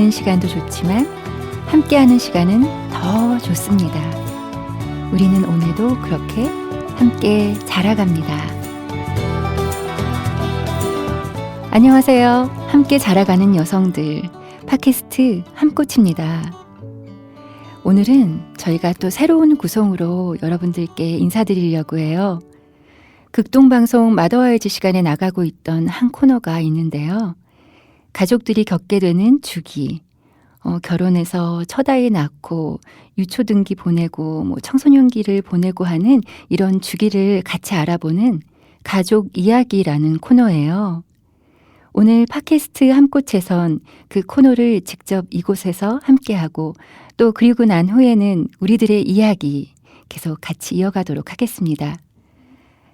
듣는 시간도 좋지만 함께하는 시간은 더 좋습니다. 우리는 오늘도 그렇게 함께 자라갑니다. 안녕하세요. 함께 자라가는 여성들 팟캐스트 함꽃입니다. 오늘은 저희가 또 새로운 구성으로 여러분들께 인사드리려고 해요. 극동방송 마더와이즈 시간에 나가고 있던 한 코너가 있는데요. 가족들이 겪게 되는 주기, 결혼해서 첫 아이 낳고 유초등기 보내고 청소년기를 보내고 하는 이런 주기를 같이 알아보는 가족 이야기라는 코너예요. 오늘 팟캐스트 함꽃에선 그 코너를 직접 이곳에서 함께하고 또 그리고 난 후에는 우리들의 이야기 계속 같이 이어가도록 하겠습니다.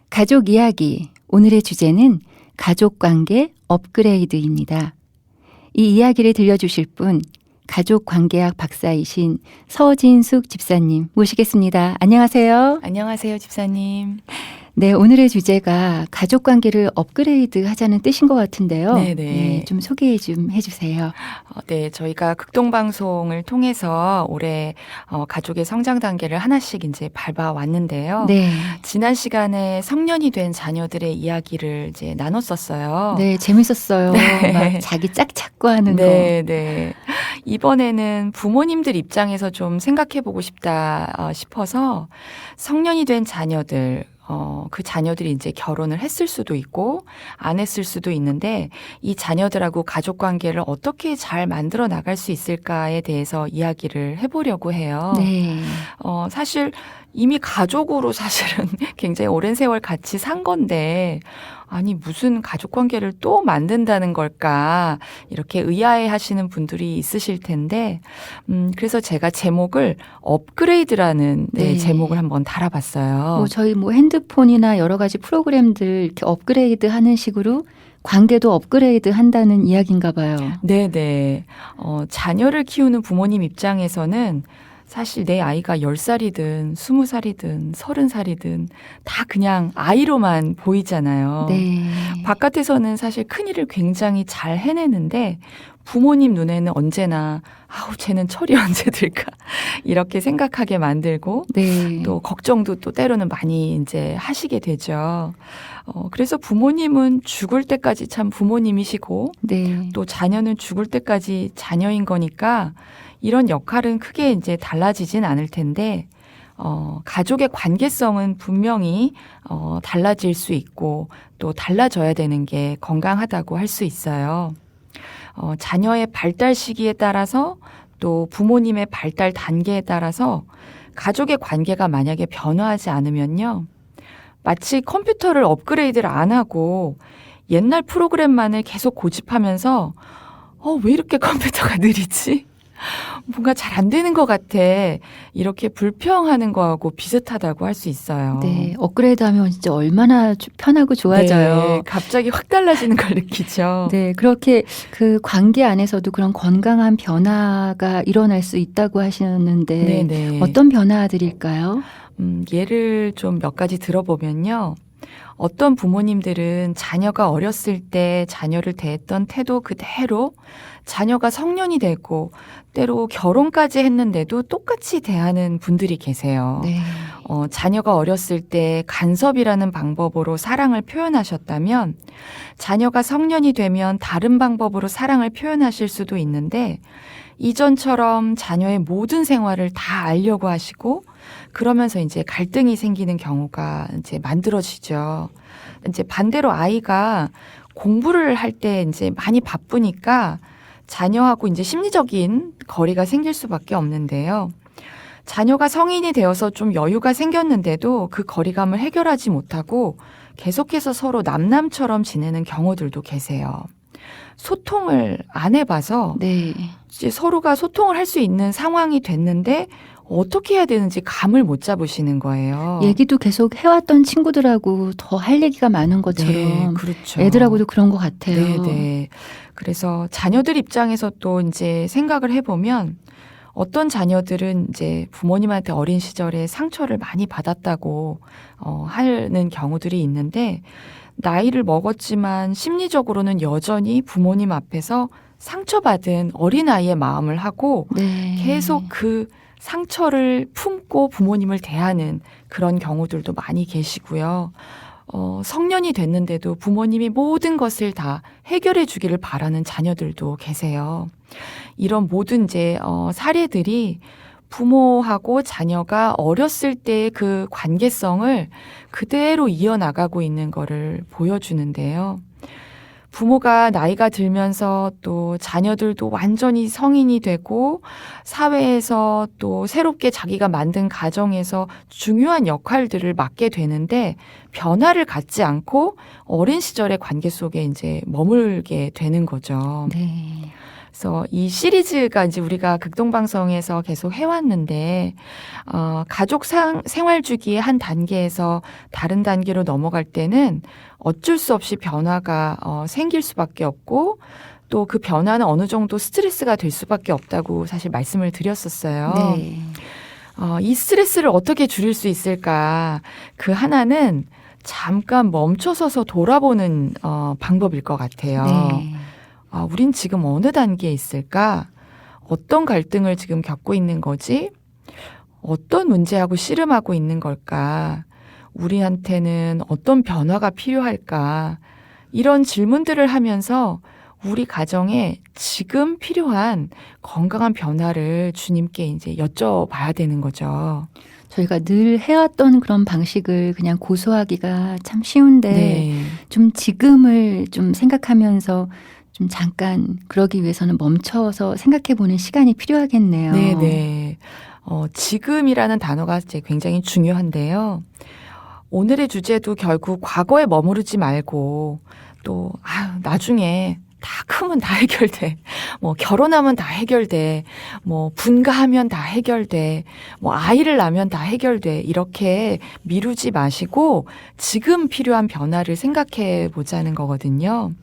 가족 이야기, 오늘의 주제는 가족관계 업그레이드입니다. 이 이야기를 들려주실 분, 가족관계학 박사이신 서진숙 집사님 모시겠습니다. 안녕하세요. 안녕하세요, 집사님. 네, 오늘의 주제가 가족관계를 업그레이드 하자는 뜻인 것 같은데요. 네, 좀 소개 좀 해주세요. 네, 저희가 극동방송을 통해서 올해 가족의 성장 단계를 하나씩 이제 밟아왔는데요. 네. 지난 시간에 성년이 된 자녀들의 이야기를 이제 나눴었어요. 네, 재밌었어요. 네. 막 자기 짝 찾고 하는 거. 네. 이번에는 부모님들 입장에서 좀 생각해보고 싶다 싶어서 성년이 된 자녀들, 그 자녀들이 이제 결혼을 했을 수도 있고 안 했을 수도 있는데 이 자녀들하고 가족 관계를 어떻게 잘 만들어 나갈 수 있을까에 대해서 이야기를 해보려고 해요. 네. 사실 이미 가족으로 사실은 굉장히 오랜 세월 같이 산 건데 아니 무슨 가족 관계를 또 만든다는 걸까 이렇게 의아해 하시는 분들이 있으실 텐데 그래서 제가 제목을 업그레이드라는 제목을 한번 달아봤어요. 저희 핸드폰이나 여러 가지 프로그램들 이렇게 업그레이드 하는 식으로 관계도 업그레이드 한다는 이야기인가 봐요. 네네. 자녀를 키우는 부모님 입장에서는 사실 내 아이가 10살이든 20살이든 30살이든 다 그냥 아이로만 보이잖아요. 네. 바깥에서는 사실 큰일을 굉장히 잘 해내는데 부모님 눈에는 언제나 쟤는 철이 언제 들까 이렇게 생각하게 만들고 네. 또 걱정도 또 때로는 많이 이제 하시게 되죠. 그래서 부모님은 죽을 때까지 참 부모님이시고 네. 또 자녀는 죽을 때까지 자녀인 거니까 이런 역할은 크게 이제 달라지진 않을 텐데 가족의 관계성은 분명히 달라질 수 있고 또 달라져야 되는 게 건강하다고 할 수 있어요. 자녀의 발달 시기에 따라서 또 부모님의 발달 단계에 따라서 가족의 관계가 만약에 변화하지 않으면요. 마치 컴퓨터를 업그레이드를 안 하고 옛날 프로그램만을 계속 고집하면서 왜 이렇게 컴퓨터가 느리지? 뭔가 잘 안 되는 것 같아. 이렇게 불평하는 거하고 비슷하다고 할 수 있어요. 네, 업그레이드 하면 진짜 얼마나 편하고 좋아져요. 네, 갑자기 확 달라지는 걸 느끼죠. 네, 그렇게 그 관계 안에서도 그런 건강한 변화가 일어날 수 있다고 하셨는데 네네. 어떤 변화들일까요? 예를 좀 몇 가지 들어보면요. 어떤 부모님들은 자녀가 어렸을 때 자녀를 대했던 태도 그대로 자녀가 성년이 되고 때로 결혼까지 했는데도 똑같이 대하는 분들이 계세요. 네. 자녀가 어렸을 때 간섭이라는 방법으로 사랑을 표현하셨다면 자녀가 성년이 되면 다른 방법으로 사랑을 표현하실 수도 있는데 이전처럼 자녀의 모든 생활을 다 알려고 하시고 그러면서 이제 갈등이 생기는 경우가 이제 만들어지죠. 이제 반대로 아이가 공부를 할 때 이제 많이 바쁘니까 자녀하고 이제 심리적인 거리가 생길 수밖에 없는데요. 자녀가 성인이 되어서 좀 여유가 생겼는데도 그 거리감을 해결하지 못하고 계속해서 서로 남남처럼 지내는 경우들도 계세요. 소통을 안 해봐서 네. 이제 서로가 소통을 할 수 있는 상황이 됐는데 어떻게 해야 되는지 감을 못 잡으시는 거예요. 얘기도 계속 해왔던 친구들하고 더 할 얘기가 많은 것처럼 네, 그렇죠. 애들하고도 그런 것 같아요. 네. 그래서 자녀들 입장에서 또 이제 생각을 해보면 어떤 자녀들은 이제 부모님한테 어린 시절에 상처를 많이 받았다고 하는 경우들이 있는데 나이를 먹었지만 심리적으로는 여전히 부모님 앞에서 상처받은 어린아이의 마음을 하고 네. 계속 그 상처를 품고 부모님을 대하는 그런 경우들도 많이 계시고요. 성년이 됐는데도 부모님이 모든 것을 다 해결해 주기를 바라는 자녀들도 계세요. 이런 모든 이제 사례들이 부모하고 자녀가 어렸을 때의 그 관계성을 그대로 이어나가고 있는 거를 보여주는데요. 부모가 나이가 들면서 또 자녀들도 완전히 성인이 되고 사회에서 또 새롭게 자기가 만든 가정에서 중요한 역할들을 맡게 되는데 변화를 갖지 않고 어린 시절의 관계 속에 이제 머물게 되는 거죠. 네. 그래서 이 시리즈가 이제 우리가 극동방송에서 계속 해왔는데, 가족 생활 주기의 한 단계에서 다른 단계로 넘어갈 때는 어쩔 수 없이 변화가 생길 수밖에 없고, 또 그 변화는 어느 정도 스트레스가 될 수밖에 없다고 사실 말씀을 드렸었어요. 네. 이 스트레스를 어떻게 줄일 수 있을까? 그 하나는 잠깐 멈춰서서 돌아보는 방법일 것 같아요. 네. 우린 지금 어느 단계에 있을까? 어떤 갈등을 지금 겪고 있는 거지? 어떤 문제하고 씨름하고 있는 걸까? 우리한테는 어떤 변화가 필요할까? 이런 질문들을 하면서 우리 가정에 지금 필요한 건강한 변화를 주님께 이제 여쭤봐야 되는 거죠. 저희가 늘 해왔던 그런 방식을 그냥 고수하기가 참 쉬운데 네. 좀 지금을 좀 생각하면서 좀 잠깐 그러기 위해서는 멈춰서 생각해 보는 시간이 필요하겠네요. 네네. 지금이라는 단어가 이제 굉장히 중요한데요. 오늘의 주제도 결국 과거에 머무르지 말고 또 나중에 다 크면 다 해결돼. 뭐 결혼하면 다 해결돼. 뭐 분가하면 다 해결돼. 뭐 아이를 낳으면 다 해결돼. 이렇게 미루지 마시고 지금 필요한 변화를 생각해 보자는 거거든요.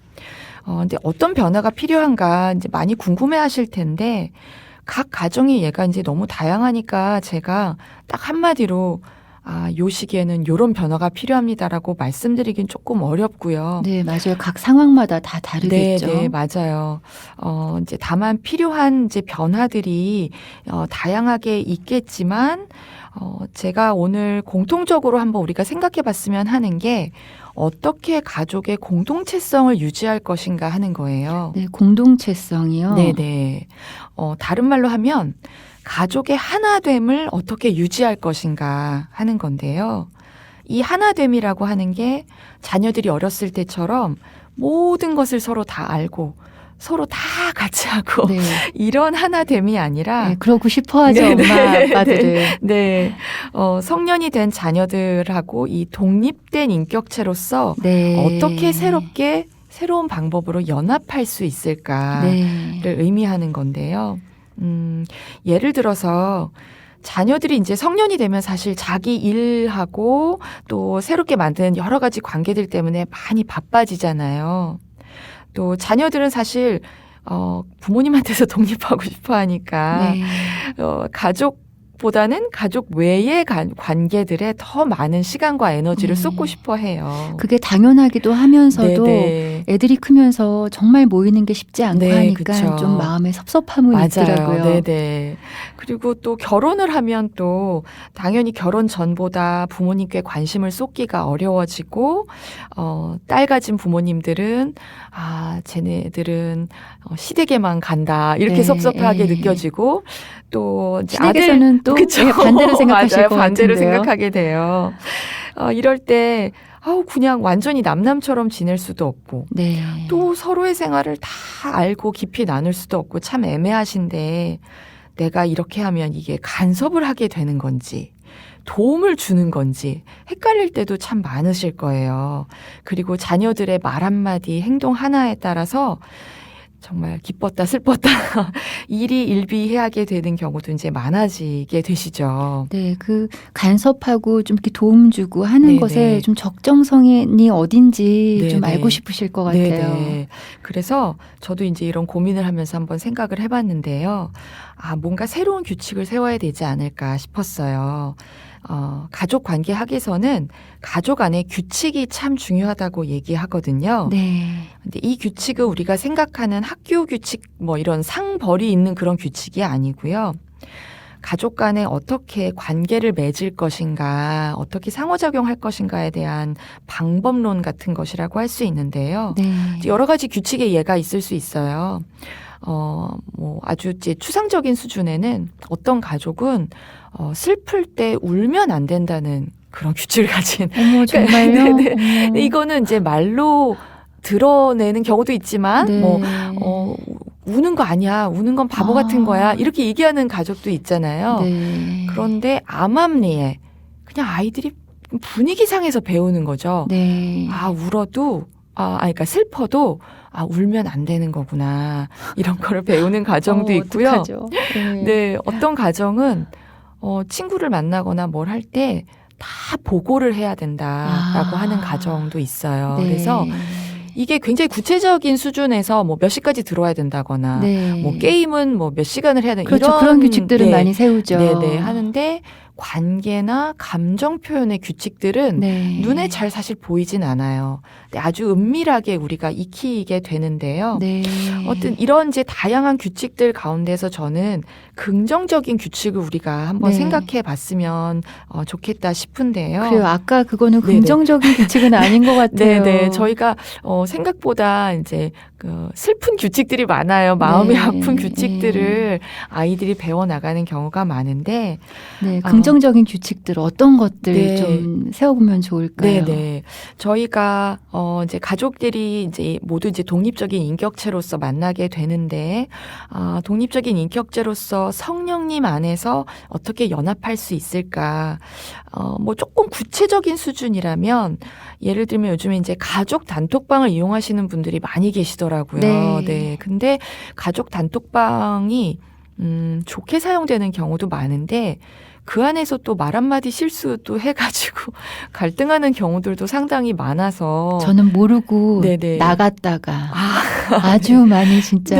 근데 어떤 변화가 필요한가 이제 많이 궁금해 하실 텐데 각 가정의 예가 이제 너무 다양하니까 제가 딱 한마디로 요 시기에는 요런 변화가 필요합니다라고 말씀드리긴 조금 어렵고요. 네, 맞아요. 각 상황마다 다 다르겠죠. 네, 맞아요. 이제 다만 필요한 이제 변화들이 다양하게 있겠지만 제가 오늘 공통적으로 한번 우리가 생각해 봤으면 하는 게 어떻게 가족의 공동체성을 유지할 것인가 하는 거예요. 네, 공동체성이요. 네네. 다른 말로 하면 가족의 하나됨을 어떻게 유지할 것인가 하는 건데요. 이 하나됨이라고 하는 게 자녀들이 어렸을 때처럼 모든 것을 서로 다 알고 서로 다 같이 하고 네. 이런 하나됨이 아니라 네, 그러고 싶어하죠. 엄마, 아빠들을. 네. 성년이 된 자녀들하고 이 독립된 인격체로서 네. 어떻게 새로운 방법으로 연합할 수 있을까를 네. 의미하는 건데요. 예를 들어서 자녀들이 이제 성년이 되면 사실 자기 일하고 또 새롭게 만든 여러 가지 관계들 때문에 많이 바빠지잖아요. 또 자녀들은 사실 부모님한테서 독립하고 싶어 하니까 네. 가족보다는 가족 외의 관계들에 더 많은 시간과 에너지를 쏟고 싶어 해요. 그게 당연하기도 하면서도 네네. 애들이 크면서 정말 모이는 게 쉽지 않고 네, 하니까 그쵸. 좀 마음에 섭섭함은 맞아요. 있더라고요. 네네. 그리고 또 결혼을 하면 또 당연히 결혼 전보다 부모님께 관심을 쏟기가 어려워지고 딸 가진 부모님들은 쟤네들은 시댁에만 간다 이렇게 네, 섭섭하게 네. 느껴지고 또 이제 시댁에서는 또 그쵸? 네, 반대로 생각하실 맞아요. 것 반대로 같은데요. 생각하게 돼요. 이럴 때 그냥 완전히 남남처럼 지낼 수도 없고 네. 또 서로의 생활을 다 알고 깊이 나눌 수도 없고 참 애매하신데 내가 이렇게 하면 이게 간섭을 하게 되는 건지 도움을 주는 건지 헷갈릴 때도 참 많으실 거예요. 그리고 자녀들의 말 한마디 행동 하나에 따라서 정말 기뻤다 슬펐다 일이 일비하게 되는 경우도 이제 많아지게 되시죠. 네, 그 간섭하고 좀 이렇게 도움 주고 하는 네네. 것에 좀 적정성이 어딘지 좀 네네. 알고 싶으실 것 같아요. 네네. 그래서 저도 이제 이런 고민을 하면서 한번 생각을 해봤는데요. 뭔가 새로운 규칙을 세워야 되지 않을까 싶었어요. 가족 관계 학에서는 가족 안에 규칙이 참 중요하다고 얘기하거든요. 네. 근데 이 규칙은 우리가 생각하는 학교 규칙 이런 상벌이 있는 그런 규칙이 아니고요. 가족 간에 어떻게 관계를 맺을 것인가, 어떻게 상호작용할 것인가에 대한 방법론 같은 것이라고 할 수 있는데요. 네. 여러 가지 규칙의 예가 있을 수 있어요. 아주 이제 추상적인 수준에는 어떤 가족은 슬플 때 울면 안 된다는 그런 규칙을 가진. 어머, 정말요? 네네. 이거는 이제 말로 드러내는 경우도 있지만, 네. 우는 거 아니야. 우는 건 바보 같은 거야. 이렇게 얘기하는 가족도 있잖아요. 네. 그런데 암암리에 그냥 아이들이 분위기상에서 배우는 거죠. 네. 울어도, 그러니까 슬퍼도, 울면 안 되는 거구나. 이런 거를 배우는 가정도 있고요. 어떡하죠? 네, 어떤 가정은, 친구를 만나거나 뭘 할 때 다 보고를 해야 된다라고 하는 가정도 있어요. 네. 그래서 이게 굉장히 구체적인 수준에서 몇 시까지 들어와야 된다거나, 네. 게임은 몇 시간을 해야 된다. 그렇죠. 그런 규칙들은 많이 세우죠. 네네. 하는데, 관계나 감정 표현의 규칙들은 네. 눈에 잘 사실 보이진 않아요. 근데 아주 은밀하게 우리가 익히게 되는데요. 네. 어떤 이런 이제 다양한 규칙들 가운데서 저는 긍정적인 규칙을 우리가 한번 네. 생각해 봤으면 좋겠다 싶은데요. 그래요. 아까 그거는 네네. 긍정적인 규칙은 아닌 것 같아요. 네네. 저희가 생각보다 이제 그 슬픈 규칙들이 많아요. 마음이 네. 아픈 규칙들을 아이들이 배워나가는 경우가 많은데. 네. 긍정적인 규칙들 어떤 것들 네. 좀 세워보면 좋을까요? 네네. 저희가 이제 가족들이 이제 모두 이제 독립적인 인격체로서 만나게 되는데, 독립적인 인격체로서 성령님 안에서 어떻게 연합할 수 있을까? 조금 구체적인 수준이라면, 예를 들면 요즘에 이제 가족 단톡방을 이용하시는 분들이 많이 계시더라고요. 네. 네. 근데 가족 단톡방이 좋게 사용되는 경우도 많은데, 그 안에서 또 말 한마디 실수도 해가지고 갈등하는 경우들도 상당히 많아서. 저는 모르고 네네. 나갔다가 아주 많이 진짜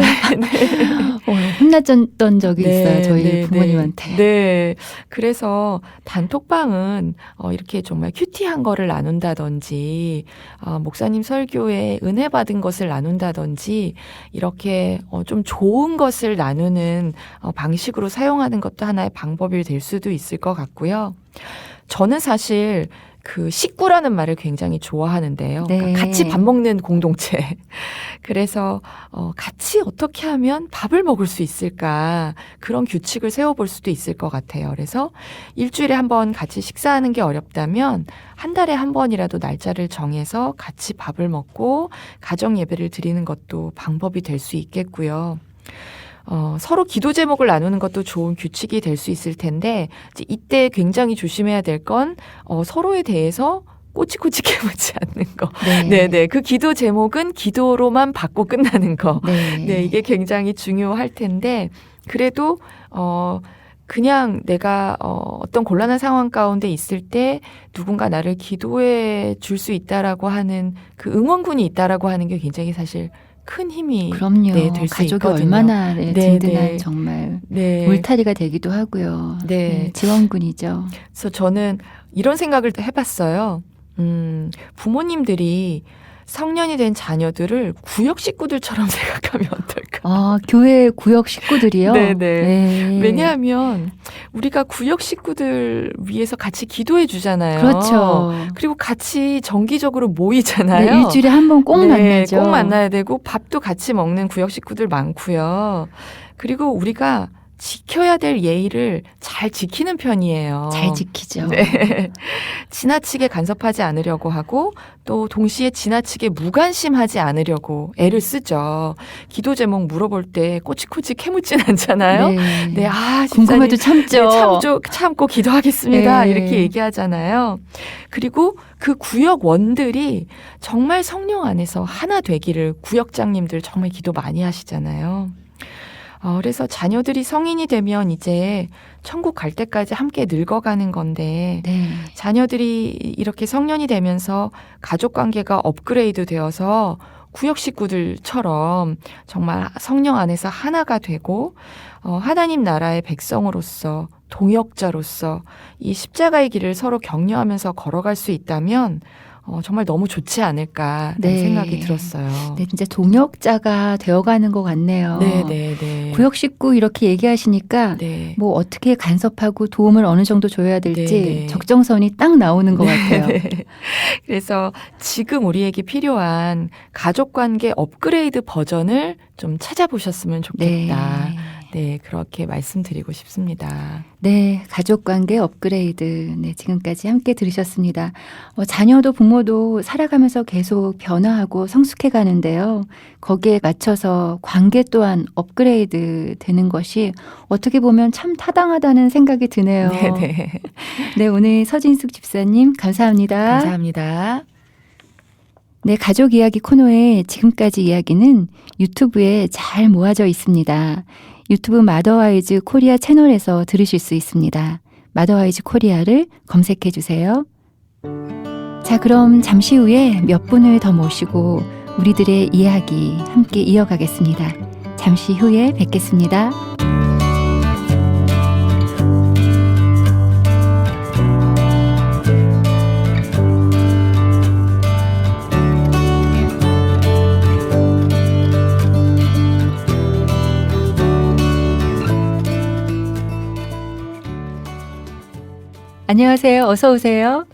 혼났던 적이 있어요. 저희 부모님한테. 네. 그래서 단톡방은 이렇게 정말 큐티한 거를 나눈다든지, 목사님 설교에 은혜 받은 것을 나눈다든지, 이렇게 좀 좋은 것을 나누는 방식으로 사용하는 것도 하나의 방법이 될 수도 있을 것 같고요. 저는 사실 그 식구라는 말을 굉장히 좋아하는데요. 네. 그러니까 같이 밥 먹는 공동체. 그래서 같이 어떻게 하면 밥을 먹을 수 있을까, 그런 규칙을 세워볼 수도 있을 것 같아요. 그래서 일주일에 한 번 같이 식사하는 게 어렵다면 한 달에 한 번이라도 날짜를 정해서 같이 밥을 먹고 가정 예배를 드리는 것도 방법이 될 수 있겠고요. 서로 기도 제목을 나누는 것도 좋은 규칙이 될 수 있을 텐데, 이때 굉장히 조심해야 될 건 서로에 대해서 꼬치꼬치 캐묻지 않는 거. 네네. 그 기도 제목은 기도로만 받고 끝나는 거. 네, 이게 굉장히 중요할 텐데, 그래도 그냥 내가 어떤 곤란한 상황 가운데 있을 때 누군가 나를 기도해 줄 수 있다라고 하는 그 응원군이 있다라고 하는 게 굉장히 사실 큰 힘이 그럼요. 될 수 가족이 있거든요. 얼마나 든든한 네. 정말 네. 울타리가 되기도 하고요. 네. 지원군이죠. 그래서 저는 이런 생각을 해봤어요. 부모님들이 성년이 된 자녀들을 구역 식구들처럼 생각하면 어떨까? 교회 구역 식구들이요? 네네. 네. 왜냐하면 우리가 구역 식구들 위해서 같이 기도해 주잖아요. 그렇죠. 그리고 같이 정기적으로 모이잖아요. 네, 일주일에 한 번 꼭 만나죠. 꼭 만나야 되고 밥도 같이 먹는 구역 식구들 많고요. 그리고 우리가 지켜야 될 예의를 잘 지키는 편이에요. 잘 지키죠. 네. 지나치게 간섭하지 않으려고 하고, 또 동시에 지나치게 무관심하지 않으려고 애를 쓰죠. 기도 제목 물어볼 때 꼬치꼬치 캐묻진 않잖아요. 네. 궁금해도 참죠. 참고 기도하겠습니다. 네. 이렇게 얘기하잖아요. 그리고 그 구역원들이 정말 성령 안에서 하나 되기를 구역장님들 정말 기도 많이 하시잖아요. 그래서 자녀들이 성인이 되면 이제 천국 갈 때까지 함께 늙어가는 건데, 자녀들이 이렇게 성년이 되면서 가족 관계가 업그레이드 되어서 구역 식구들처럼 정말 성령 안에서 하나가 되고, 하나님 나라의 백성으로서 동역자로서 이 십자가의 길을 서로 격려하면서 걸어갈 수 있다면 정말 너무 좋지 않을까라는 네. 생각이 들었어요. 네, 진짜 동역자가 되어가는 것 같네요. 네. 구역 식구 이렇게 얘기하시니까 네. 뭐 어떻게 간섭하고 도움을 어느 정도 줘야 될지 네. 적정선이 딱 나오는 것 같아요. 네. 그래서 지금 우리에게 필요한 가족관계 업그레이드 버전을 좀 찾아보셨으면 좋겠다. 네, 그렇게 말씀드리고 싶습니다. 네, 가족관계 업그레이드. 네, 지금까지 함께 들으셨습니다. 자녀도 부모도 살아가면서 계속 변화하고 성숙해 가는데요. 거기에 맞춰서 관계 또한 업그레이드 되는 것이 어떻게 보면 참 타당하다는 생각이 드네요. 네. 네, 오늘 서진숙 집사님 감사합니다. 감사합니다. 네, 가족 이야기 코너의 지금까지 이야기는 유튜브에 잘 모아져 있습니다. 유튜브 마더와이즈 코리아 채널에서 들으실 수 있습니다. 마더와이즈 코리아를 검색해 주세요. 자, 그럼 잠시 후에 몇 분을 더 모시고 우리들의 이야기 함께 이어가겠습니다. 잠시 후에 뵙겠습니다. 안녕하세요. 어서 오세요.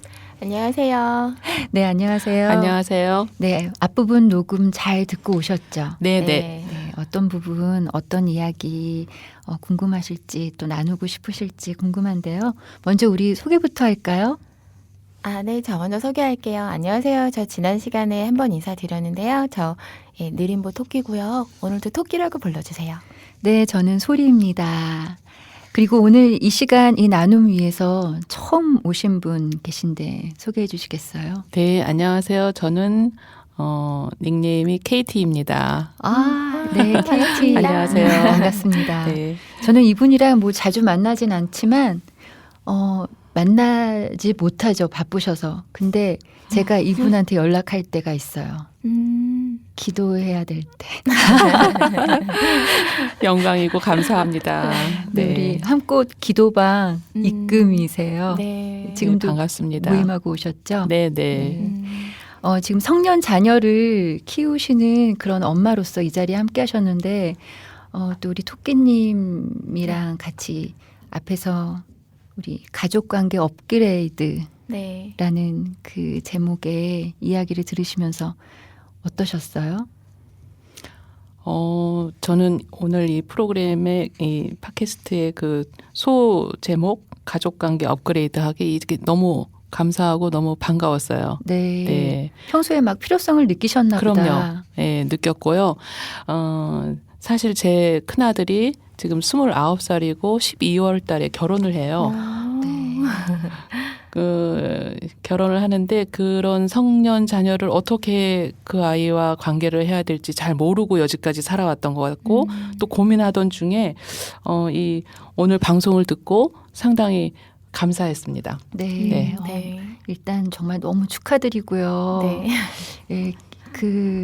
안녕하세요. 네, 안녕하세요. 안녕하세요. 네, 앞부분 녹음 잘 듣고 오셨죠? 네네. 네, 어떤 부분, 어떤 이야기 궁금하실지 또 나누고 싶으실지 궁금한데요. 먼저 우리 소개부터 할까요? 네, 저 먼저 소개할게요. 안녕하세요. 저 지난 시간에 한번 인사드렸는데요. 저 느림보 토끼고요. 오늘도 토끼라고 불러주세요. 네, 저는 소리입니다. 그리고 오늘 이 시간 이 나눔 위해서 처음 오신 분 계신데 소개해 주시겠어요? 네, 안녕하세요. 저는 닉네임이 KT입니다. 네, KT. 안녕하세요. 반갑습니다. 네. 저는 이분이랑 뭐 자주 만나진 않지만 만나지 못하죠. 바쁘셔서. 근데 제가 이분한테 연락할 때가 있어요. 기도해야 될 때. 영광이고 감사합니다. 네, 우리 한꽃 기도방 입금이세요. 네. 지금도 네, 반갑습니다. 모임하고 오셨죠? 네네. 지금 성년 자녀를 키우시는 그런 엄마로서 이 자리에 함께 하셨는데 또 우리 토끼님이랑 같이 앞에서 우리 가족관계 업그레이드라는 네. 그 제목의 이야기를 들으시면서 어떠셨어요? 저는 오늘 이 프로그램의 이 팟캐스트의 그 소 제목 가족관계 업그레이드 하기 이게 너무 감사하고 너무 반가웠어요. 네. 네. 평소에 막 필요성을 느끼셨나 보다. 그럼요. 네, 느꼈고요. 사실 제 큰아들이 지금 29살이고 12월 달에 결혼을 해요. 네. 결혼을 하는데 그런 성년 자녀를 어떻게 그 아이와 관계를 해야 될지 잘 모르고 여지까지 살아왔던 것 같고 또 고민하던 중에 이 오늘 방송을 듣고 상당히 감사했습니다. 네. 네. 네. 일단 정말 너무 축하드리고요. 네. 네,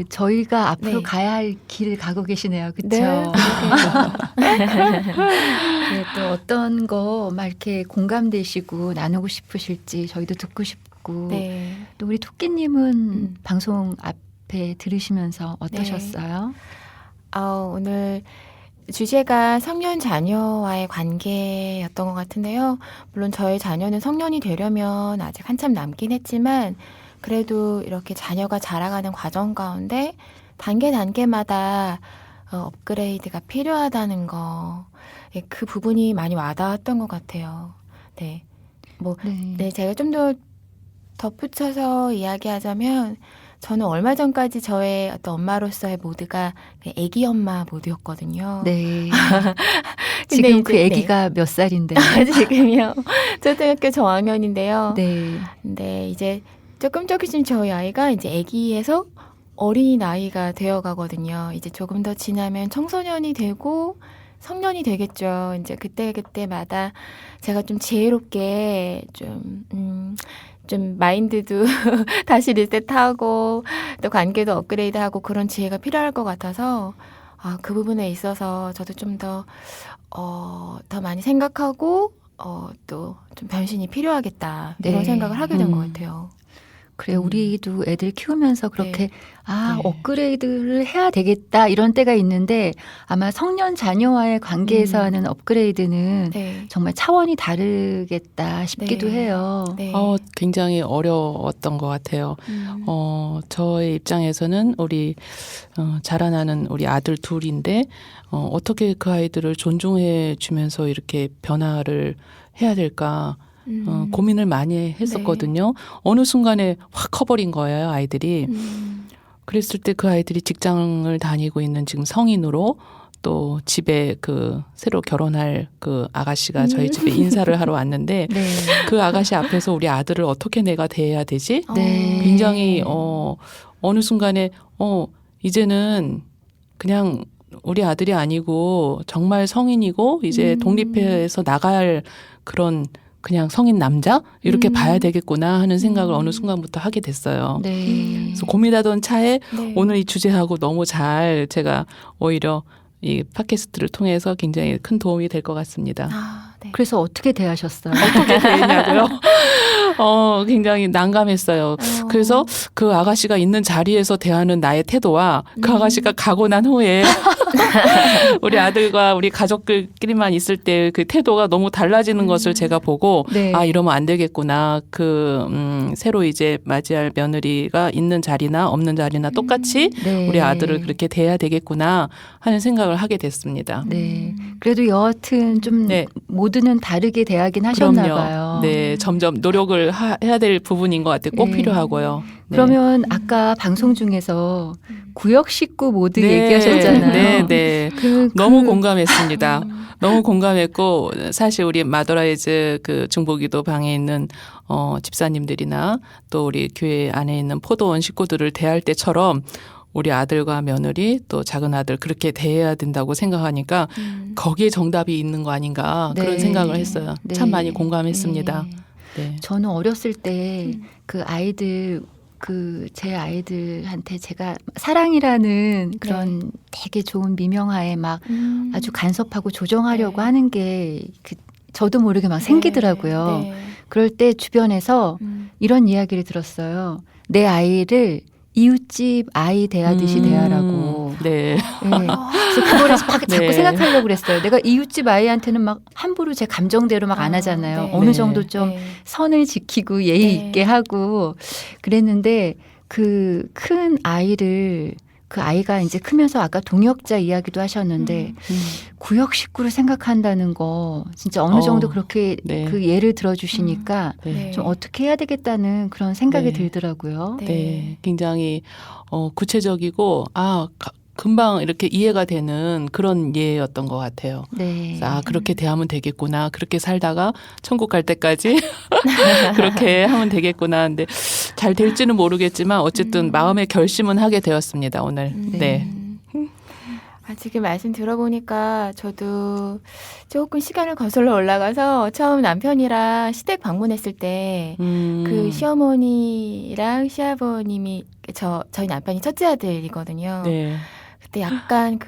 저희가 앞으로 네. 가야 할 길을 가고 계시네요. 그렇죠? 네. 네, 또 어떤 거 막 이렇게 공감되시고 나누고 싶으실지 저희도 듣고 싶고 네. 또 우리 토끼님은 방송 앞에 들으시면서 어떠셨어요? 오늘 주제가 성년 자녀와의 관계였던 것 같은데요. 물론 저희 자녀는 성년이 되려면 아직 한참 남긴 했지만 그래도 이렇게 자녀가 자라가는 과정 가운데 단계마다 업그레이드가 필요하다는 거, 그 부분이 많이 와닿았던 것 같아요. 네. 네, 제가 좀 더 덧붙여서 이야기하자면 저는 얼마 전까지 저의 어떤 엄마로서의 모드가 애기 엄마 모드였거든요. 네. 지금 그 이제, 애기가 몇 살인데? 지금요. 초등학교 저학년인데요. 네. 근데 이제 조금씩 저희 아이가 이제 애기에서 어린이 나이가 되어 가거든요. 이제 조금 더 지나면 청소년이 되고 성년이 되겠죠. 이제 그때마다 제가 좀 지혜롭게 좀 마인드도 다시 리셋하고 또 관계도 업그레이드하고 그런 지혜가 필요할 것 같아서 그 부분에 있어서 저도 좀 더 더 많이 생각하고 또 좀 변신이 필요하겠다 이런 네. 생각을 하게 된 것 음. 같아요. 그래, 우리도 애들 키우면서 그렇게, 네. 아, 네. 업그레이드를 해야 되겠다, 이런 때가 있는데, 아마 성년 자녀와의 관계에서 하는 업그레이드는 네. 정말 차원이 다르겠다 싶기도 네. 해요. 네. 굉장히 어려웠던 것 같아요. 저의 입장에서는 우리 자라나는 우리 아들 둘인데 어떻게 그 아이들을 존중해 주면서 이렇게 변화를 해야 될까 고민을 많이 했었거든요. 어느 순간에 확 커버린 거예요, 아이들이. 그랬을 때 그 아이들이 직장을 다니고 있는 지금 성인으로 또 집에 그 새로 결혼할 그 아가씨가 저희 집에 인사를 하러 왔는데 네. 그 아가씨 앞에서 우리 아들을 어떻게 내가 대해야 되지? 네. 굉장히 어느 순간에 이제는 그냥 우리 아들이 아니고 정말 성인이고 이제 독립해서 나갈 그런 그냥 성인 남자 이렇게 봐야 되겠구나 하는 생각을 어느 순간부터 하게 됐어요. 네. 그래서 고민하던 차에 네. 오늘 이 주제하고 너무 잘 제가 오히려 이 팟캐스트를 통해서 굉장히 큰 도움이 될 것 같습니다. 네. 그래서 어떻게 대하셨어요? 어떻게 되냐고요? 굉장히 난감했어요. 그래서 그 아가씨가 있는 자리에서 대하는 나의 태도와 그 아가씨가 가고 난 후에 우리 아들과 우리 가족들끼리만 있을 때 그 태도가 너무 달라지는 것을 제가 보고 네. 이러면 안 되겠구나. 새로 이제 맞이할 며느리가 있는 자리나 없는 자리나 똑같이 네. 우리 아들을 그렇게 대해야 되겠구나 하는 생각을 하게 됐습니다. 네. 그래도 여하튼 좀 네. 모두는 다르게 대하긴 하셨나 그럼요. 봐요. 네, 점점 노력을 해야 될 부분인 것 같아요. 꼭 네. 필요하고요. 네. 그러면 아까 방송 중에서 구역 식구 모두 네, 얘기하셨잖아요. 네, 네. 너무 공감했습니다. 너무 공감했고 사실 우리 마더라이즈 그 중보기도 방에 있는 집사님들이나 또 우리 교회 안에 있는 포도원 식구들을 대할 때처럼 우리 아들과 며느리 또 작은 아들 그렇게 대해야 된다고 생각하니까 거기에 정답이 있는 거 아닌가 네. 그런 생각을 했어요. 네. 참 많이 공감했습니다. 네. 네. 저는 어렸을 때 그 아이들 제 아이들한테 제가 사랑이라는 그런 되게 좋은 미명하에 막 아주 간섭하고 조정하려고 네. 하는 게 저도 모르게 막 생기더라고요. 네. 그럴 때 주변에서 이런 이야기를 들었어요. 내 아이를 이웃집 아이 대하듯이 대하라고. 네. 네. 그래서 그거를 자꾸 네. 생각하려고 그랬어요. 내가 이웃집 아이한테는 막 함부로 제 감정대로 막 안 하잖아요. 네. 어느 네. 정도 좀 네. 선을 지키고 예의 네. 있게 하고 그랬는데 그 큰 아이를 그 아이가 이제 크면서 아까 동역자 이야기도 하셨는데 구역 식구를 생각한다는 거 진짜 어느 정도 그렇게 네. 그 예를 들어주시니까 네. 네. 좀 어떻게 해야 되겠다는 그런 생각이 네. 들더라고요. 네. 네, 굉장히 구체적이고 금방 이렇게 이해가 되는 그런 예였던 것 같아요. 네. 그래서 그렇게 대하면 되겠구나. 그렇게 살다가 천국 갈 때까지 그렇게 하면 되겠구나. 근데 잘 될지는 모르겠지만 어쨌든 마음의 결심은 하게 되었습니다. 오늘. 네. 지금 말씀 들어보니까 저도 조금 시간을 거슬러 올라가서 처음 남편이랑 시댁 방문했을 때 그 시어머니랑 시아버님이 저희 남편이 첫째 아들이거든요. 네. 그때 약간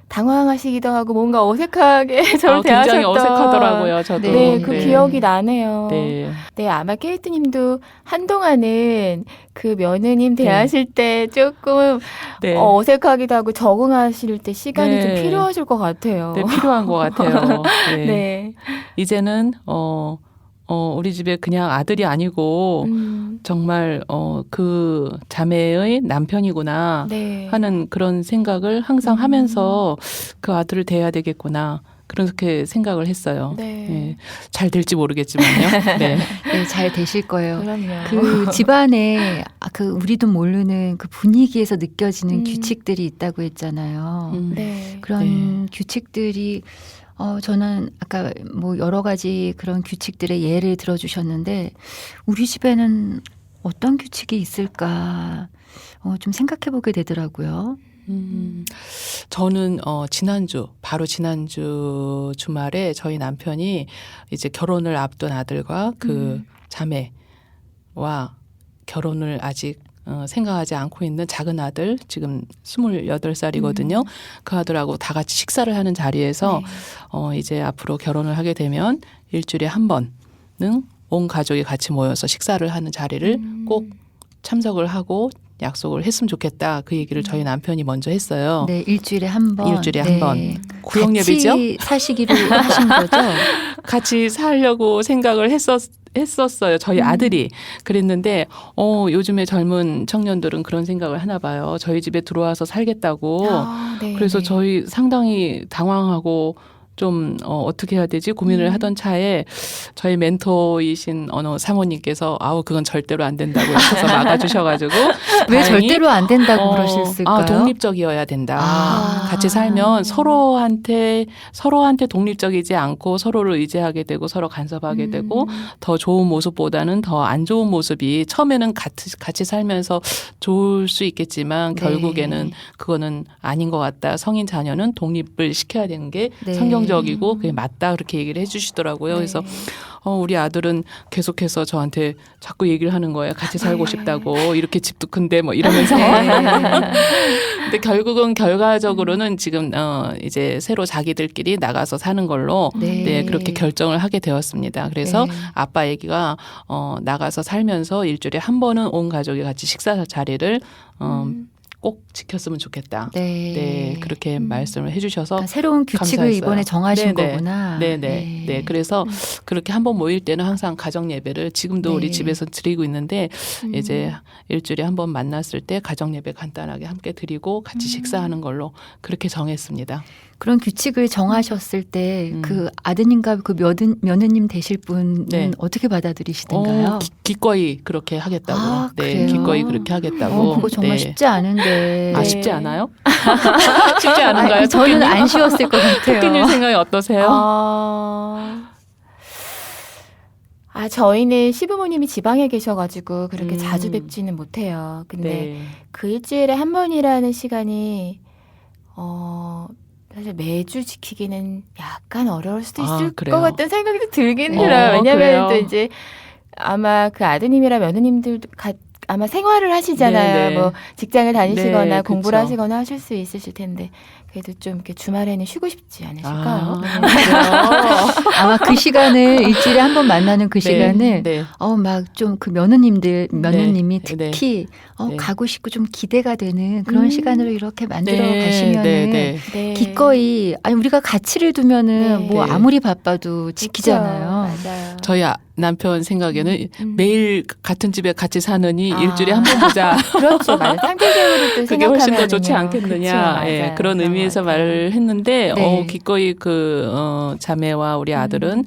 당황하시기도 하고 뭔가 어색하게 저를 대하셨던 굉장히 어색하더라고요. 저도. 네, 그 기억이 나네요. 네. 네, 아마 케이트님도 한동안은 그 며느님 대하실 때 조금 네. 어색하기도 하고 적응하실 때 시간이 네. 좀 필요하실 것 같아요. 네, 필요한 것 같아요. 네. 네. 이제는 우리 집에 그냥 아들이 아니고 정말 그 자매의 남편이구나 네. 하는 그런 생각을 항상 하면서 그 아들을 대해야 되겠구나 그렇게 생각을 했어요. 네. 네. 잘 될지 모르겠지만요. 네. 네, 잘 되실 거예요. 그럼요. 그 집안에 우리도 모르는 그 분위기에서 느껴지는 규칙들이 있다고 했잖아요. 네. 그런 규칙들이 저는 아까 뭐 여러 가지 그런 규칙들의 예를 들어주셨는데 우리 집에는 어떤 규칙이 있을까 좀 생각해 보게 되더라고요. 저는 바로 지난주 주말에 저희 남편이 이제 결혼을 앞둔 아들과 그 자매와 결혼을 아직 생각하지 않고 있는 작은 아들 지금 28살이거든요. 그 아들하고 다 같이 식사를 하는 자리에서 이제 앞으로 결혼을 하게 되면 일주일에 한 번은 온 가족이 같이 모여서 식사를 하는 자리를 꼭 참석을 하고 약속을 했으면 좋겠다. 그 얘기를 저희 남편이 먼저 했어요. 네, 일주일에 한 번. 일주일에 한 번. 구역예배죠? 같이 사시기로 하신 거죠? 같이 살려고 생각을 했었어요. 저희 아들이. 그랬는데 요즘에 젊은 청년들은 그런 생각을 하나 봐요. 저희 집에 들어와서 살겠다고. 네. 그래서 저희 상당히 당황하고 좀 어떻게 해야 되지 고민을 하던 차에 저희 멘토이신 어느 사모님께서 그건 절대로 안 된다고 하셔서 막아주셔가지고 왜 다행히 절대로 안 된다고 그러셨을까요? 독립적이어야 된다. 같이 살면 서로한테 독립적이지 않고 서로를 의지하게 되고 서로 간섭하게 되고 더 좋은 모습보다는 더 안 좋은 모습이 처음에는 같이 살면서 좋을 수 있겠지만 네. 결국에는 그거는 아닌 것 같다. 성인 자녀는 독립을 시켜야 되는 게 네. 성경적이고 그게 맞다. 그렇게 얘기를 해주시더라고요. 그래서 우리 아들은 계속해서 저한테 자꾸 얘기를 하는 거예요. 같이 살고 싶다고. 이렇게 집도 큰데 뭐 이러면서. 근데 결국은 결과적으로는 지금 이제 새로 자기들끼리 나가서 사는 걸로 네, 그렇게 결정을 하게 되었습니다. 그래서 아빠 얘기가 나가서 살면서 일주일에 한 번은 온 가족이 같이 식사 자리를 꼭 지켰으면 좋겠다. 네, 그렇게 말씀을 해주셔서 그러니까 새로운 규칙을 감사했어요. 이번에 정하신 네네. 거구나. 네. 그래서 그렇게 한번 모일 때는 항상 가정 예배를 지금도 우리 집에서 드리고 있는데 이제 일주일에 한 번 만났을 때 가정 예배 간단하게 함께 드리고 같이 식사하는 걸로 그렇게 정했습니다. 그런 규칙을 정하셨을 때 그 아드님과 그 며느님 되실 분은 네. 어떻게 받아들이시던가요? 기꺼이 그렇게 하겠다고. 네, 그래요? 기꺼이 그렇게 하겠다고. 그거 정말 네. 쉽지 않은데. 쉽지 않아요? 쉽지 않은가요? 저는 안 쉬웠을 것 같아요. 토끼님 생각이 어떠세요? 저희는 시부모님이 지방에 계셔가지고 그렇게 자주 뵙지는 못해요. 근데 그 일주일에 한 번이라는 시간이 사실 매주 지키기는 약간 어려울 수도 있을 그래요? 것 같다는 생각이 들긴 들어요. 왜냐하면 또 이제 아마 그 아드님이랑 며느님들도 아마 생활을 하시잖아요. 네네. 뭐 직장을 다니시거나 네, 공부를 그쵸. 하시거나 하실 수 있으실 텐데 그래도 좀 이렇게 주말에는 쉬고 싶지 않으실까요? 아마 그 시간을 일주일에 한 번 만나는 그 시간을 네. 막 좀 그 며느님이 특히 네. 가고 싶고 좀 기대가 되는 그런 시간으로 이렇게 만들어 가시면은 네. 기꺼이 우리가 가치를 두면은 뭐 네. 아무리 바빠도 지키잖아요. 그쵸, 맞아요. 저희 남편 생각에는 매일 같은 집에 같이 사느니 일주일에 한 번 보자. 그렇죠. 맞아요. 상대적으로 또 그게 훨씬 더 생각하면은요. 좋지 않겠느냐. 그쵸, 예, 맞아요. 그런 의미에서 것 같아요. 말을 했는데 네. 기꺼이 그 자매와 우리 아들은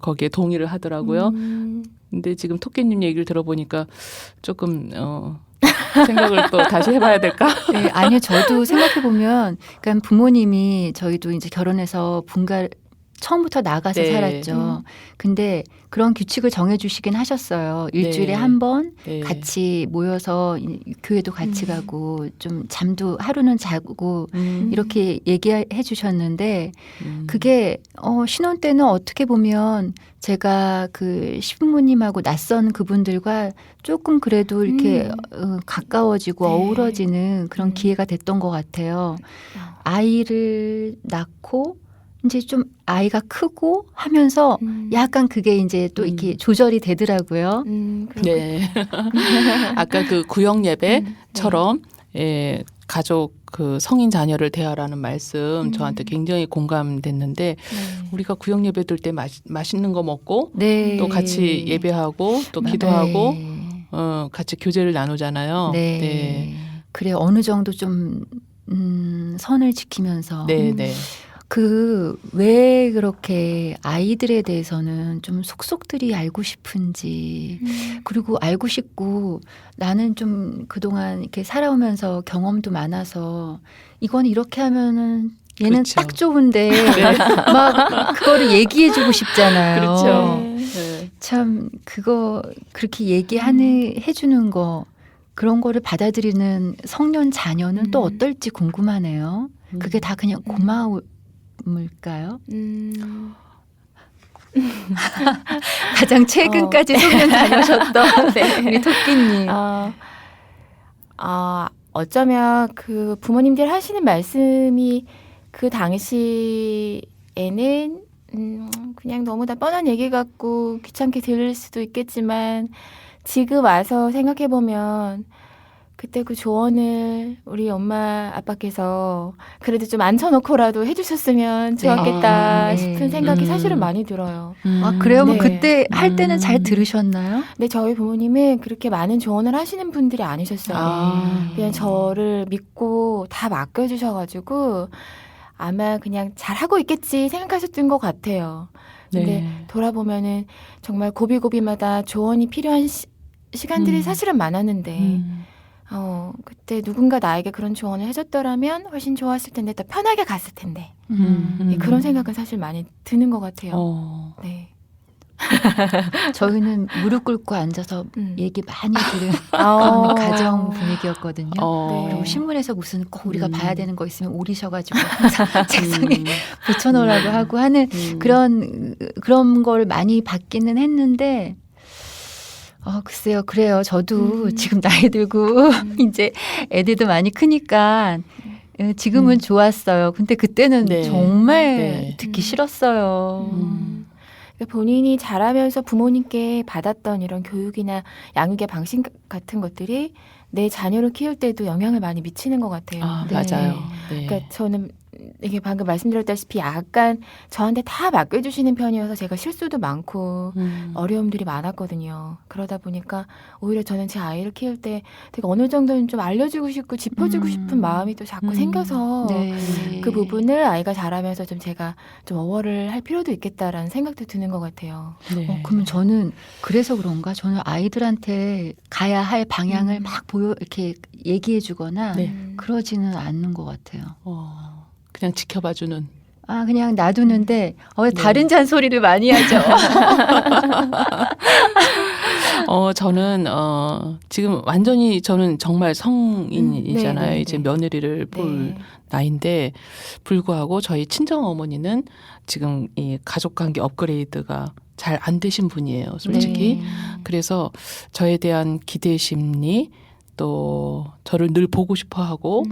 거기에 동의를 하더라고요. 근데 지금 토끼님 얘기를 들어보니까 조금 생각을 또 다시 해봐야 될까? 네, 아니요. 저도 생각해 보면 그러니까 부모님이 저희도 이제 결혼해서 처음부터 나가서 네. 살았죠. 근데 그런 규칙을 정해주시긴 하셨어요. 일주일에 네. 한 번 네. 같이 모여서 교회도 같이 가고 좀 잠도 하루는 자고 이렇게 얘기해 주셨는데 그게 신혼 때는 어떻게 보면 제가 그 시부모님하고 낯선 그분들과 조금 그래도 이렇게 가까워지고 네. 어우러지는 그런 기회가 됐던 것 같아요. 아이를 낳고 이제 좀 아이가 크고 하면서 약간 그게 이제 또 이렇게 조절이 되더라고요. 네. 아까 그 구역 예배처럼 예, 가족 그 성인 자녀를 대하라는 말씀 저한테 굉장히 공감됐는데 우리가 구역 예배 들 때 맛있는 거 먹고 네. 또 같이 예배하고 또 기도하고 같이 교제를 나누잖아요. 네. 네. 그래 어느 정도 좀 선을 지키면서 네, 네. 왜 그렇게 아이들에 대해서는 좀 속속들이 알고 싶은지 그리고 알고 싶고 나는 좀 그동안 이렇게 살아오면서 경험도 많아서 이건 이렇게 하면은 얘는 그렇죠. 딱 좋은데 막 그거를 얘기해주고 싶잖아요. 그렇죠. 네. 참 그거 그렇게 해주는 거 그런 거를 받아들이는 성년 자녀는 또 어떨지 궁금하네요. 그게 다 그냥 고마울까요? 가장 최근까지 성년 다녀셨던 우리 토끼님. 어쩌면 그 부모님들 하시는 말씀이 그 당시에는 그냥 너무 다 뻔한 얘기 같고 귀찮게 들릴 수도 있겠지만 지금 와서 생각해 보면 그때 그 조언을 우리 엄마 아빠께서 그래도 좀 앉혀놓고라도 해주셨으면 좋았겠다 네. 싶은 생각이 음. 사실은 많이 들어요. 아, 그래요? 뭐 네. 그때 할 때는 잘 음. 들으셨나요? 근데 저희 부모님은 그렇게 많은 조언을 하시는 분들이 아니셨어요. 아. 그냥 저를 믿고 다 맡겨주셔가지고 아마 그냥 잘하고 있겠지 생각하셨던 것 같아요. 근데 네. 돌아보면은 정말 고비고비마다 조언이 필요한 시간들이 음. 사실은 많았는데 그때 누군가 나에게 그런 조언을 해줬더라면 훨씬 좋았을 텐데 더 편하게 갔을 텐데 그런 생각은 사실 많이 드는 것 같아요. 네. 저희는 무릎 꿇고 앉아서 얘기 많이 들은 어. 그런 가정 분위기였거든요. 네. 그리고 신문에서 무슨 꼭 우리가 음. 봐야 되는 거 있으면 오리셔가지고 항상 책상에 붙여놓으라고 하고 하는 그런 걸 많이 받기는 했는데, 글쎄요. 그래요. 저도 지금 나이 들고 이제 애들도 많이 크니까 지금은 좋았어요. 근데 그때는 네. 정말 네. 듣기 싫었어요. 그러니까 본인이 자라면서 부모님께 받았던 이런 교육이나 양육의 방식 같은 것들이 내 자녀를 키울 때도 영향을 많이 미치는 것 같아요. 아, 네. 맞아요. 네. 그러니까 저는 이게 방금 말씀드렸다시피 약간 저한테 다 맡겨주시는 편이어서 제가 실수도 많고 어려움들이 많았거든요. 그러다 보니까 오히려 저는 제 아이를 키울 때 되게 어느 정도는 좀 알려주고 싶고 짚어주고 싶은 마음이 또 자꾸 생겨서 네. 그 부분을 아이가 자라면서 좀 제가 좀 어워를 할 필요도 있겠다라는 생각도 드는 것 같아요. 네. 그러면 저는 그래서 그런가? 저는 아이들한테 가야 할 방향을 막 이렇게 얘기해 주거나 네. 그러지는 않는 것 같아요. 그냥 지켜봐주는. 그냥 놔두는데 네. 다른 잔소리를 많이 하죠. 저는 지금 완전히 저는 정말 성인이잖아요. 네, 네, 이제 네. 며느리를 볼 네. 나이인데 불구하고 저희 친정 어머니는 지금 이 가족관계 업그레이드가 잘 안 되신 분이에요. 솔직히. 네. 그래서 저에 대한 기대 심리 또 저를 늘 보고 싶어하고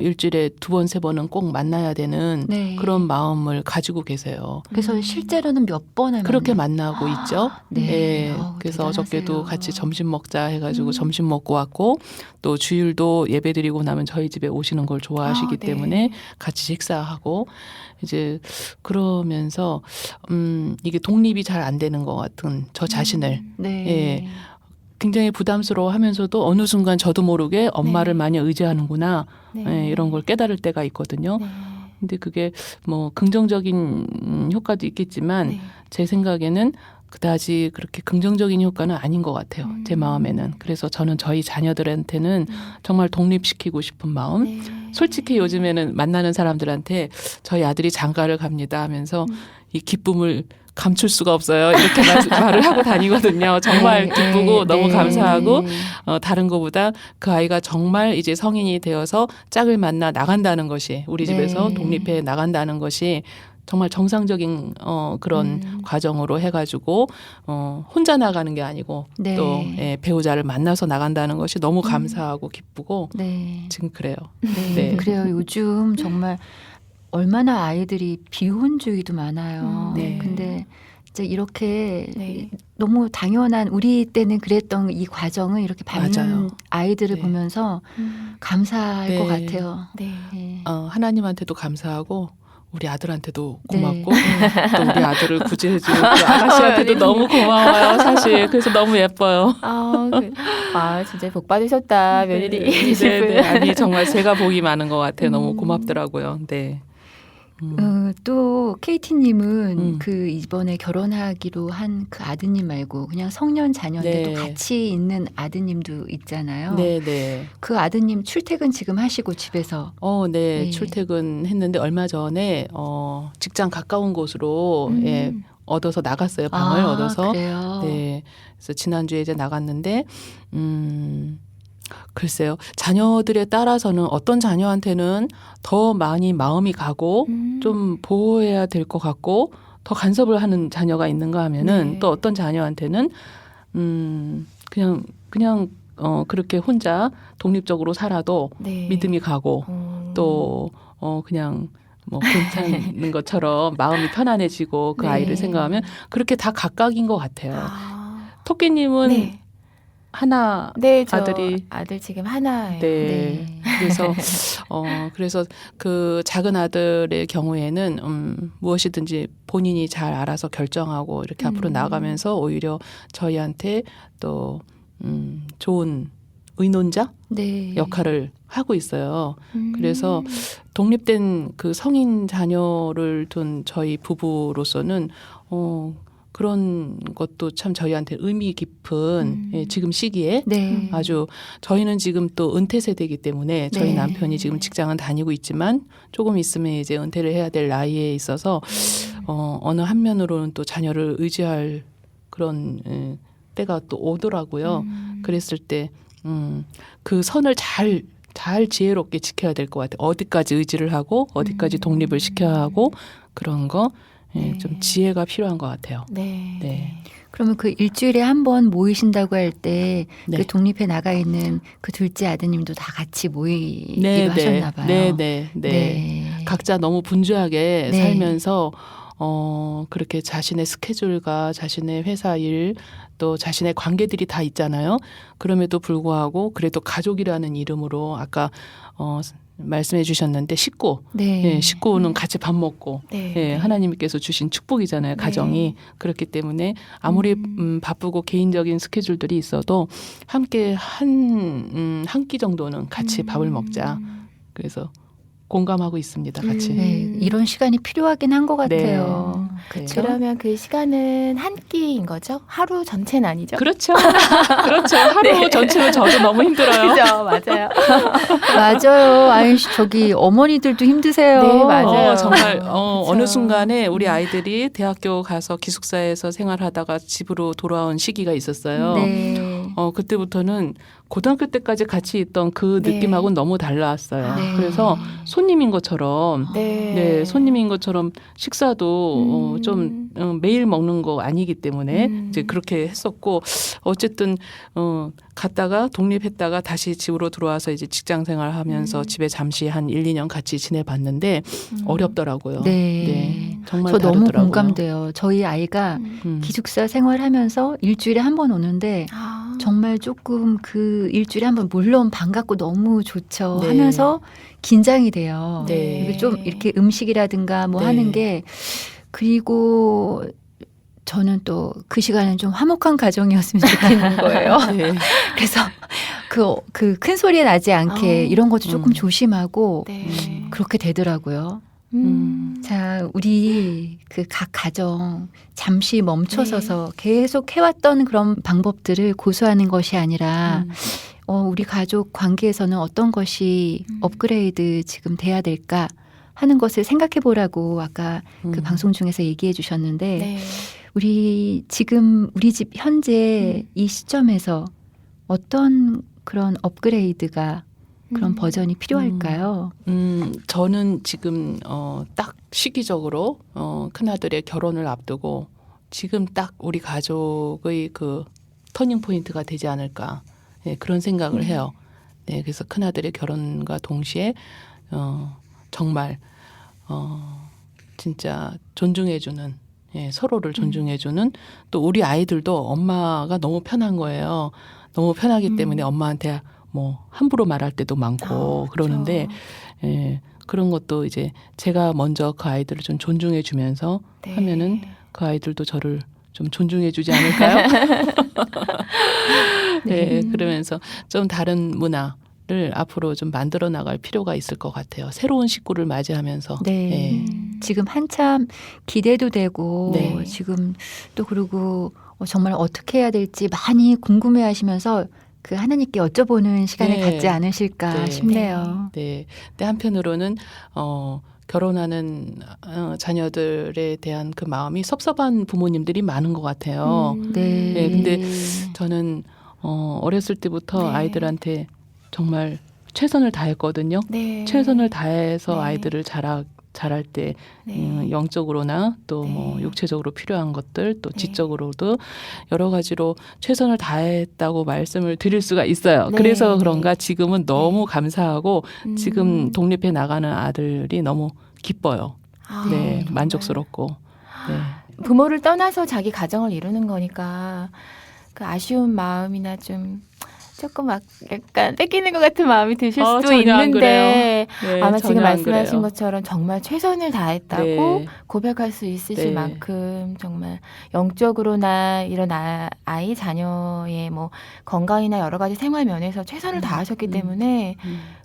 일주일에 2번, 3번은 꼭 만나야 되는 네. 그런 마음을 가지고 계세요. 그래서 실제로는 몇 번을 그렇게 만나요? 만나고 있죠. 네. 예. 아우, 그래서 어저께도 대단하세요. 같이 점심 먹자 해가지고 점심 먹고 왔고 또 주일도 예배 드리고 나면 저희 집에 오시는 걸 좋아하시기 네. 때문에 같이 식사하고 이제 그러면서 이게 독립이 잘 안 되는 것 같은 저 자신을 네. 예. 굉장히 부담스러워하면서도 어느 순간 저도 모르게 엄마를 네. 많이 의지하는구나 네. 예, 이런 걸 깨달을 때가 있거든요. 네. 근데 그게 뭐 긍정적인 효과도 있겠지만 네. 제 생각에는 그다지 그렇게 긍정적인 효과는 아닌 것 같아요. 제 마음에는. 그래서 저는 저희 자녀들한테는 정말 독립시키고 싶은 마음. 네. 솔직히 요즘에는 만나는 사람들한테 저희 아들이 장가를 갑니다 하면서 이 기쁨을 감출 수가 없어요. 이렇게 말을 하고 다니거든요. 정말 네, 기쁘고 네, 너무 네. 감사하고 다른 것보다 그 아이가 정말 이제 성인이 되어서 짝을 만나 나간다는 것이 우리 네. 집에서 독립해 나간다는 것이 정말 정상적인 그런 과정으로 해가지고 혼자 나가는 게 아니고 네. 또 배우자를 만나서 나간다는 것이 너무 감사하고 기쁘고 네. 지금 그래요. 네. 네. 그래요. 요즘 정말 얼마나 아이들이 비혼주의도 많아요. 네. 근데 이제 이렇게 네. 너무 당연한 우리 때는 그랬던 이 과정을 이렇게 밟는 맞아요. 아이들을 네. 보면서 감사할 것 네. 같아요. 네. 네. 하나님한테도 감사하고 우리 아들한테도 네. 고맙고 또 우리 아들을 구제해주고 그 아가씨한테도 너무 고마워요. 사실 그래서 너무 예뻐요. 진짜 복 받으셨다 며느리. 네. 아니 정말 제가 복이 많은 것 같아요. 너무 고맙더라고요. 네. 또 KT님은 음. 그 이번에 결혼하기로 한 그 아드님 말고 그냥 성년 자녀인데도 네. 같이 있는 아드님도 있잖아요. 네. 그 아드님 출퇴근 지금 하시고 집에서 네. 네. 출퇴근했는데 얼마 전에 직장 가까운 곳으로 얻어서 나갔어요. 방을 얻어서. 그래요. 네. 그래서 지난주에 이제 나갔는데 글쎄요. 자녀들에 따라서는 어떤 자녀한테는 더 많이 마음이 가고 좀 보호해야 될 것 같고 더 간섭을 하는 자녀가 있는가 하면은 네. 또 어떤 자녀한테는 그냥 그렇게 혼자 독립적으로 살아도 네. 믿음이 가고 또 그냥 뭐 괜찮은 것처럼 마음이 편안해지고 그 네. 아이를 생각하면 그렇게 다 각각인 것 같아요. 아, 토끼님은 네. 하나 네, 저 아들이 아들 지금 하나예요. 네. 그래서 그 작은 아들의 경우에는 무엇이든지 본인이 잘 알아서 결정하고 이렇게 앞으로 나아가면서 오히려 저희한테 또 좋은 의논자 네. 역할을 하고 있어요. 그래서 독립된 그 성인 자녀를 둔 저희 부부로서는 그런 것도 참 저희한테 의미 깊은 예, 지금 시기에 네. 아주 저희는 지금 또 은퇴 세대이기 때문에 저희 네. 남편이 지금 직장은 다니고 있지만 조금 있으면 이제 은퇴를 해야 될 나이에 있어서 어느 한면으로는 또 자녀를 의지할 그런 때가 또 오더라고요. 그랬을 때 그 선을 잘 지혜롭게 지켜야 될 것 같아요. 어디까지 의지를 하고 어디까지 독립을 시켜야 하고 그런 거 예, 네. 좀 지혜가 필요한 것 같아요. 네. 네. 그러면 그 일주일에 한 번 모이신다고 할 때 그 네. 독립해 나가 있는 그 둘째 아드님도 다 같이 모이기도 네, 하셨나 봐요. 네. 네. 각자 너무 분주하게 네. 살면서 그렇게 자신의 스케줄과 자신의 회사 일 또 자신의 관계들이 다 있잖아요. 그럼에도 불구하고 그래도 가족이라는 이름으로 아까 말씀해 주셨는데 식구, 네. 예, 식구는 같이 밥 먹고 네. 예, 하나님께서 주신 축복이잖아요. 가정이. 그렇기 때문에 아무리 바쁘고 개인적인 스케줄들이 있어도 함께 한 끼 정도는 같이 밥을 먹자. 그래서 공감하고 있습니다. 같이. 네, 이런 시간이 필요하긴 한 것 같아요. 네. 그렇죠. 그러면 그 시간은 한 끼인 거죠? 하루 전체는 아니죠? 그렇죠. 그렇죠. 하루 전체로 저도 너무 힘들어요. 그죠, 맞아요. 맞아요. 아이 저기 어머니들도 힘드세요. 네, 맞아요. 정말 그쵸. 어느 순간에 우리 아이들이 대학교 가서 기숙사에서 생활하다가 집으로 돌아온 시기가 있었어요. 네. 그때부터는 고등학교 때까지 같이 있던 그 네. 느낌하고는 너무 달랐어요. 네. 그래서 손님인 것처럼 네, 손님인 것처럼 식사도 좀 매일 먹는 거 아니기 때문에 이제 그렇게 했었고 어쨌든 갔다가 독립했다가 다시 집으로 들어와서 이제 직장 생활하면서 집에 잠시 한 1, 2년 같이 지내봤는데 어렵더라고요. 네. 정말 저 너무 다르더라고요. 공감돼요. 저희 아이가 기숙사 생활하면서 일주일에 한 번 오는데 아. 정말 조금 그 일주일에 한 번 물론 반갑고 너무 좋죠 네. 하면서 긴장이 돼요. 네. 이게 좀 이렇게 음식이라든가 뭐 네. 하는 게 그리고 저는 또 그 시간은 좀 화목한 가정이었으면 좋겠는 거예요. 네. 그래서 그 큰 소리 나지 않게 이런 것도 조금 조심하고 네. 그렇게 되더라고요. 자, 우리 그 각 가정 잠시 멈춰서서 계속 해왔던 그런 방법들을 고수하는 것이 아니라 우리 가족 관계에서는 어떤 것이 업그레이드 지금 돼야 될까 하는 것을 생각해 보라고 아까 그 방송 중에서 얘기해 주셨는데 네. 우리 지금 우리 집 현재 이 시점에서 어떤 그런 업그레이드가 그런 버전이 필요할까요? 저는 지금 딱 시기적으로 큰아들의 결혼을 앞두고 지금 딱 우리 가족의 그 터닝 포인트가 되지 않을까 네, 그런 생각을 해요. 네, 그래서 큰아들의 결혼과 동시에 정말 진짜 존중해주는 예, 서로를 존중해주는 또 우리 아이들도 엄마가 너무 편한 거예요. 너무 편하기 때문에 엄마한테 뭐 함부로 말할 때도 많고 그러는데 예, 그런 것도 이제 제가 먼저 그 아이들을 좀 존중해 주면서 네. 하면은 그 아이들도 저를 좀 존중해 주지 않을까요? 네, 그러면서 좀 다른 문화를 앞으로 좀 만들어 나갈 필요가 있을 것 같아요. 새로운 식구를 맞이하면서. 네. 지금 한참 기대도 되고 네. 지금 또 그리고 정말 어떻게 해야 될지 많이 궁금해 하시면서 그 하나님께 여쭤보는 시간을 네. 갖지 않으실까 네. 싶네요. 네. 근데 한편으로는 결혼하는 자녀들에 대한 그 마음이 섭섭한 부모님들이 많은 것 같아요. 네. 네, 근데 저는 어렸을 때부터 네. 아이들한테 정말 최선을 다했거든요. 네. 최선을 다해서 네. 아이들을 자랄 때 네. 영적으로나 또 뭐 네. 육체적으로 필요한 것들 또 네. 지적으로도 여러 가지로 최선을 다했다고 말씀을 드릴 수가 있어요. 네. 그래서 그런가 지금은 너무 네. 감사하고 지금 독립해 나가는 아들이 너무 기뻐요. 아, 네, 정말. 만족스럽고. 네. 부모를 떠나서 자기 가정을 이루는 거니까 그 아쉬운 마음이나 좀 조금 막 약간 뺏기는 것 같은 마음이 드실 수도 전혀 안 있는데 네, 아마 지금 전혀 안 말씀하신 그래요. 것처럼 정말 최선을 다했다고 네. 고백할 수 있으실 네. 만큼 정말 영적으로나 이런 아이 자녀의 뭐 건강이나 여러 가지 생활 면에서 최선을 다하셨기 때문에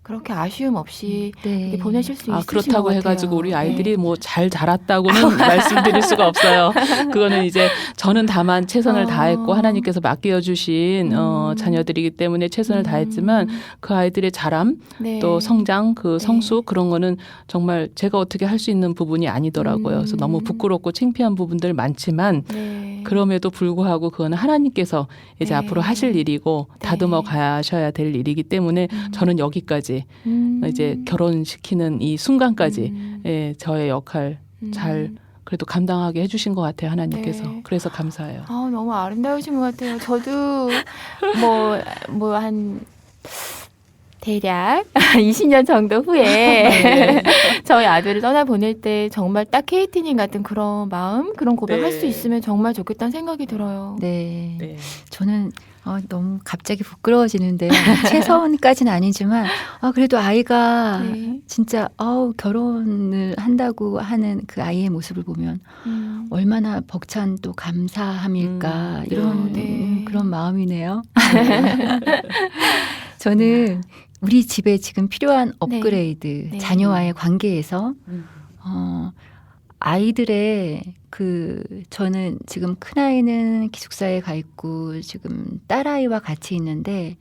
그렇게 아쉬움 없이 네. 이렇게 보내실 수 있으신 그렇다고 것 같아요. 해가지고 우리 아이들이 네. 뭐 잘 자랐다고는 말씀드릴 수가 없어요. 그거는 이제 저는 다만 최선을 다했고 하나님께서 맡겨주신 자녀들이기 때문에 최선을 다했지만 그 아이들의 자람 네. 또 성장 그 네. 성수 그런 거는 정말 제가 어떻게 할 수 있는 부분이 아니더라고요. 그래서 너무 부끄럽고 창피한 부분들 많지만 네. 그럼에도 불구하고 그거는 하나님께서 이제 네. 앞으로 하실 일이고 네. 다듬어 가셔야 될 일이기 때문에 저는 여기까지 이제 결혼시키는 이 순간까지 예, 저의 역할 잘 그래도 감당하게 해주신 것 같아요 하나님께서. 네. 그래서 감사해요. 아, 너무 아름다우신 것 같아요. 저도 뭐 한 대략 20년 정도 후에 저희 아들을 떠나보낼 때 정말 딱 케이티님 같은 그런 마음, 그런 고백할 네. 수 있으면 정말 좋겠다는 생각이 들어요. 네. 네. 저는 너무 갑자기 부끄러워지는데요. 최선까지는 아니지만 그래도 아이가 네. 진짜 결혼을 한다고 하는 그 아이의 모습을 보면 얼마나 벅찬 또 감사함일까 이런 네. 그런 마음이네요. 저는 우리 집에 지금 필요한 업그레이드, 네. 자녀와의 관계에서 아이들의 저는 지금 큰아이는 기숙사에 가 있고 지금 딸아이와 같이 있는데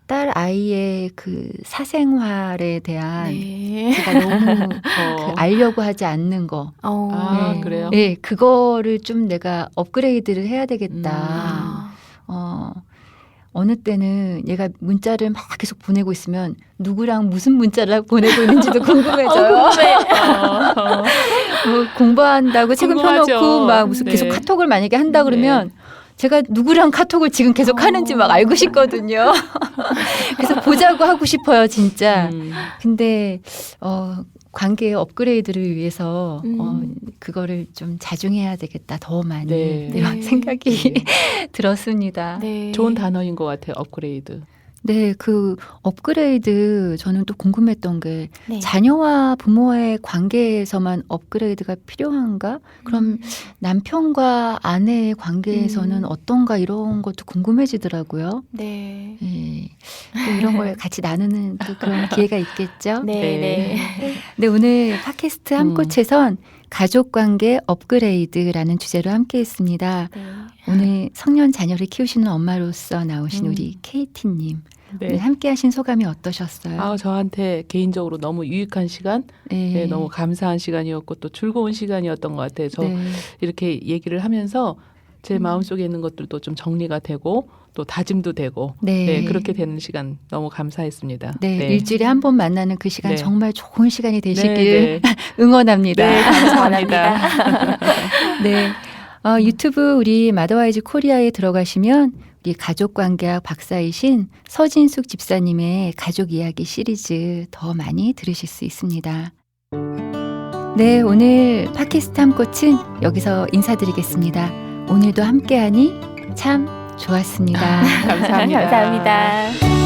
딸 아이의 그 사생활에 대한 네. 제가 너무 알려고 하지 않는 거. 아, 네. 그래요? 네, 그거를 좀 내가 업그레이드를 해야 되겠다. 어느 때는 얘가 문자를 막 계속 보내고 있으면 누구랑 무슨 문자를 보내고 있는지도 궁금해져요. 뭐 공부한다고 책은 궁금하죠. 펴놓고 막 무슨 네. 계속 카톡을 만약에 한다 그러면 제가 누구랑 카톡을 지금 계속 하는지 막 알고 싶거든요. 그래서 보자고 하고 싶어요, 진짜. 근데 관계의 업그레이드를 위해서 그거를 좀 자중해야 되겠다, 더 많이 네. 이런 네. 생각이 들었습니다. 네. 좋은 단어인 것 같아요. 업그레이드. 네, 그 업그레이드 저는 또 궁금했던 게 네. 자녀와 부모의 관계에서만 업그레이드가 필요한가? 그럼 남편과 아내의 관계에서는 어떤가 이런 것도 궁금해지더라고요. 네. 예, 또 이런 걸 같이 나누는 또 그런 기회가 있겠죠. 네. 네. 네. 네, 오늘 팟캐스트 한 꽃에선 가족관계 업그레이드라는 주제로 함께했습니다. 네. 오늘 성년 자녀를 키우시는 엄마로서 나오신 우리 케이티님 네. 오늘 함께하신 소감이 어떠셨어요? 저한테 개인적으로 너무 유익한 시간, 네, 너무 감사한 시간이었고 또 즐거운 시간이었던 것 같아요. 저 네. 이렇게 얘기를 하면서 제 마음속에 있는 것들도 좀 정리가 되고 또 다짐도 되고 네. 네, 그렇게 되는 시간 너무 감사했습니다. 네, 일주일에 한 번 만나는 그 시간 네. 정말 좋은 시간이 되시길 네, 네. 응원합니다. 네, 감사합니다. 네. 유튜브 우리 마더와이즈 코리아에 들어가시면 우리 가족관계학 박사이신 서진숙 집사님의 가족 이야기 시리즈 더 많이 들으실 수 있습니다. 네, 오늘 팟캐스트 한 꽃은 여기서 인사드리겠습니다. 오늘도 함께하니 참 좋았습니다. 감사합니다. 감사합니다.